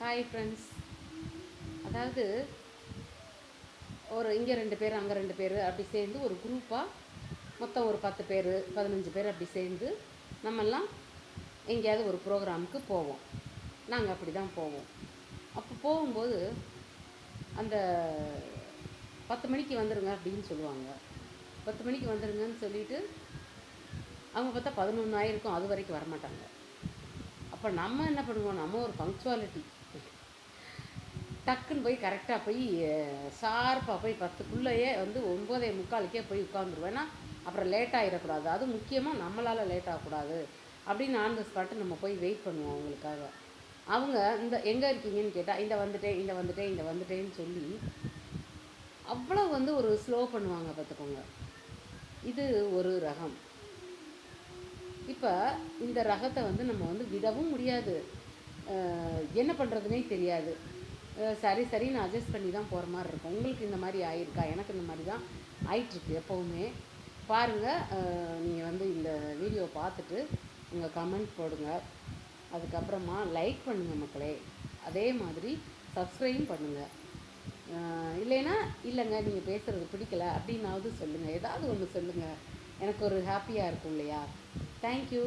Hi friends. அதாவது ஒரு இங்கே 2 பேர் அங்கே 2 பேர் அப்படி சேர்ந்து ஒரு குரூப்பாக மொத்தம் ஒரு 10 பேர் 15 பேர் அப்படி சேர்ந்து நம்மெல்லாம் எங்கேயாவது ஒரு ப்ரோக்ராமுக்கு போவோம். நாங்கள் அப்படி தான் போவோம். அப்போ போகும்போது அந்த 10 மணிக்கு வந்துடுங்க அப்படின்னு சொல்லுவாங்க. 10 மணிக்கு வந்துடுங்கன்னு சொல்லிவிட்டு அவங்க பார்த்தா 11 ஆயிருக்கும், அது வரைக்கும் வரமாட்டாங்க. அப்போ நம்ம என்ன பண்ணுவோம், நம்ம ஒரு பங்க்சுவாலிட்டி டக்குன்னு போய் கரெக்டாக போய் ஷார்ப்பாக போய் 10க்குள்ளேயே வந்து 9:45க்கே போய் உட்காந்துருவேன். ஏன்னா அப்புறம் லேட் ஆகிடக்கூடாது, அது முக்கியமாக நம்மளால் லேட் ஆகக்கூடாது அப்படின்னு ஆன் த ஸ்பாட்டு நம்ம போய் வெயிட் பண்ணுவோம் அவங்களுக்காக. அவங்க இந்த எங்கே இருக்கீங்கன்னு கேட்டால் இந்த வந்துட்டேன்னு சொல்லி அவ்வளோ வந்து ஒரு ஸ்லோ பண்ணுவாங்க பார்த்துக்கோங்க. இது ஒரு ரகம். இப்போ இந்த ரகத்தை வந்து நம்ம வந்து விடவும் முடியாது, என்ன பண்ணுறதுனே தெரியாது. சரி நான் அட்ஜஸ்ட் பண்ணி தான் போகிற மாதிரி இருக்கும். உங்களுக்கு இந்த மாதிரி ஆகிருக்கா? எனக்கு இந்த மாதிரி தான் ஆயிட்டுருக்கு எப்போவுமே. பாருங்கள், நீங்கள் வந்து இந்த வீடியோ பார்த்துட்டு உங்கள் கமெண்ட் போடுங்க. அதுக்கப்புறமா லைக் பண்ணுங்கள் மக்களே. அதே மாதிரி சப்ஸ்கிரைபும் பண்ணுங்கள். இல்லைன்னா இல்லைங்க நீங்கள் பேசுகிறது பிடிக்கல அப்படின்னாவது சொல்லுங்கள், ஏதாவது ஒன்று சொல்லுங்கள். எனக்கு ஒரு ஹாப்பியாக இருக்கும் இல்லையா? தேங்க்யூ.